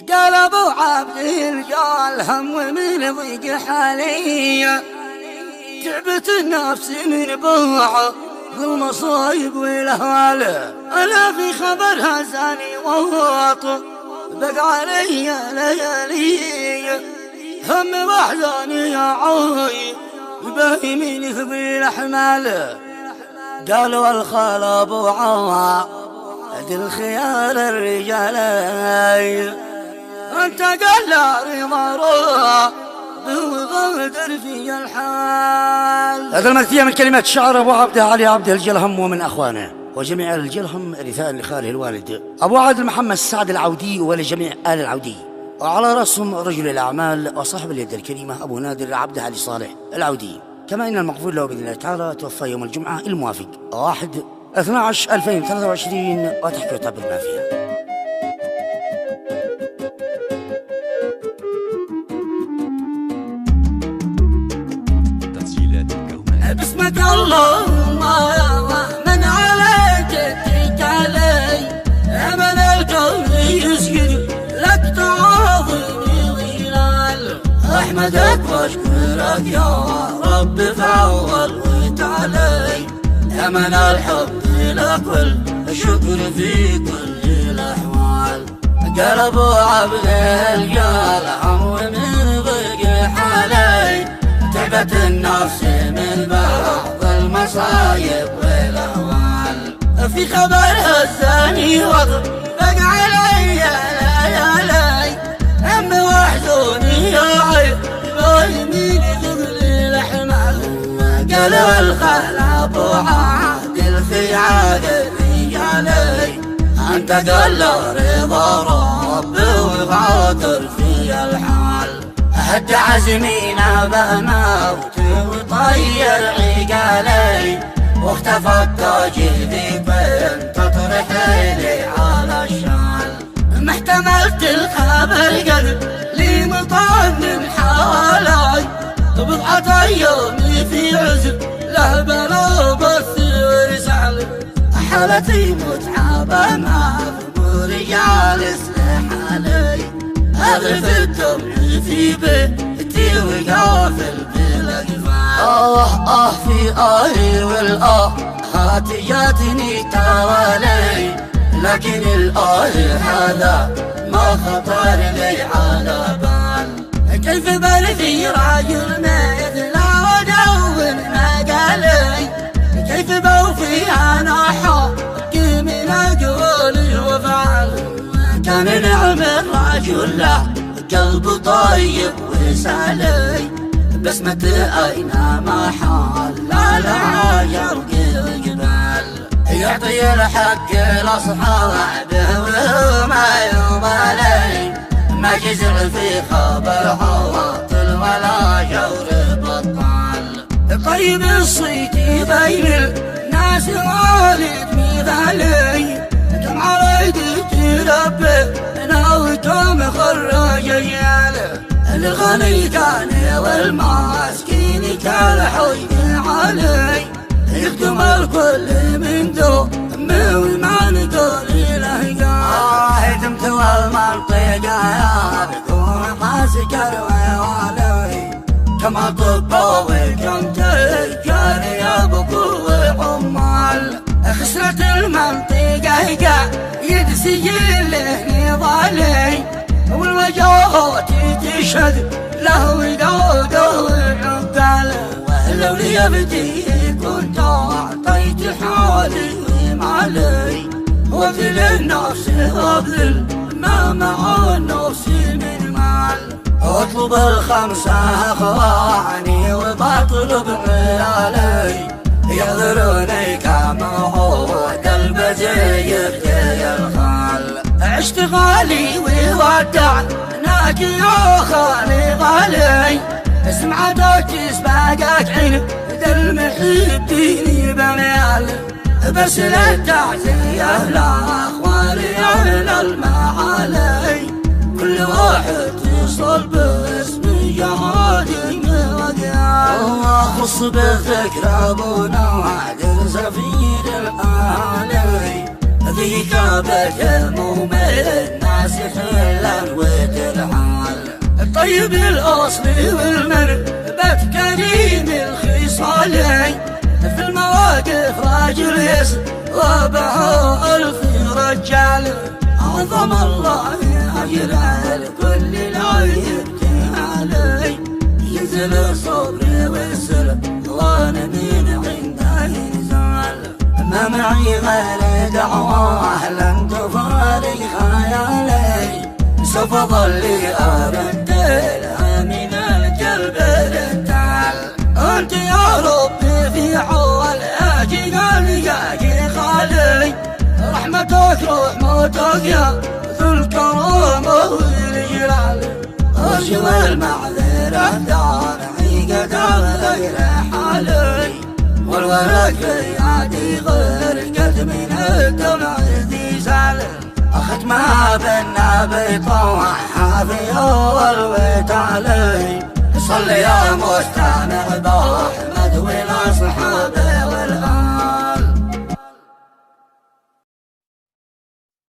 قال ابو عبد الجال هم من ضيق حاليا، تعبت النفس من بوعه المصايب والاهوال. انا في خبر هزاني وواطه بقى علي ليالي، هم واحزاني يا عوي باهي من يهوي الاحمال. قالوا الخال ابو عوا عد الخيار الرجالي، انت قال لا رضا روح بغدر في الحال. هذا المكتية من كلمات شعر ابو عبد علي عبد الجلهم ومن اخوانه وجميع الجلهم رثاء لخاله الوالد ابو عادل محمد سعد العودي ولجميع ال العودي، وعلى راسهم رجل الاعمال وصاحب اليد الكريمه ابو نادر عبد علي صالح العودي. كما ان المغفور له باذن الله تعالى توفى يوم الجمعه الموافق 1/12/2023 وتحكي طب المافيا. بسمك اللهم يا من عليك اتكالي، امل الكون يسجد لك تعاظمي وجلال. احمدك واشكرك يا رب فاول وتعالي، امل الحب لك والشكر في كل الاحوال. قال ابو عبد الجلهم ومن ضيق حالي، تعبت النفس من بعض المصايب والاهوال. في خبر هزاني وضع بقى علي ليالي، هم وحزوني يا عيب بايمين ذل الاحمال. قالوا الخال ابو عادل في عاد الرجالي، انت قال رضا رب وغادر في الحال. هد عزمينا بموت وطير عقالي، واختفى التاج ذيك بنت تطرح لي على الشال. ما احتملت الخبر قلب لي مطمن حوالي، بضعة ايام في عزل له بلا بث ورسال. حالتي متعبة ما رجال يصلح علي، اغرف الدمع في بيتي وقافل بالاقفال. في آهي والآهات جاتني توالي، لكن الآه هذا ما خطر لي على بال. كيف بلدي راجل مثل ودون مقالي، كيف بوفي انا حق من اقوال وفعل. كان نعم الرجل له قلب طيب وسالي، بسمة أينما حال لا يرق الجبال. يعطي الحق لأصحابه وما يبالي، ما جزع في خبر عواطل ولا جور بطال. طيب الصيت بين الناس والد مثالي، كم عريدي تربي ناويتم خرج جياله. الغني كان والمسكين كالحين علي، يخدم الكل من دون وما ندري له قال. هدمت والمنطقة يا بكون حاسك ويوالي، كما طبا وكم تجار يا بكو عمال. خسرت المنطقة قايد سجل نضالي، والوجهات تشهد له ودوده وعقال. ولو ليبدي كنت أعطيت حالي ومالي، وابذل النفس وابذل ما مع النفس من مال. اطلب الخمسة اخواني وبطلب عيالي، يغروني كما هو قلب زي الخال. عشت غالي وودعناك يا خالي غالي، سمعتك سباقك عين ذا المحبين بميال. بس للتعزية لاخواني على المعالي، كل واحد يصل باسم جهادي موديال. خص بالذكر ابونا وعد زفير الاهالي، ذيك بك المؤمن الناس خلا طيب الأصل والمربة كريم الخصالين، في المواقف راجل يصوبه ألف رجال، عظم الله أجره لكل لا يبكي علي، ينزل الصبر والسلطان من عنده ينزل، ما معي غير دعوة لن تفارق خيالي، سوف ظل أبدلها من القلب للتعال، أنت يا ربي في عوال أجيال يا خالي، رحمتك رحمتك يا ذو الكرامة والجلال، أرجو المعذرة دارعي قدر غير حالي، والورق في يدي غرقت من الدمع ذي زعل، أخذ ما بالنبي طوحها في أول بيت علي، صل يا مستعان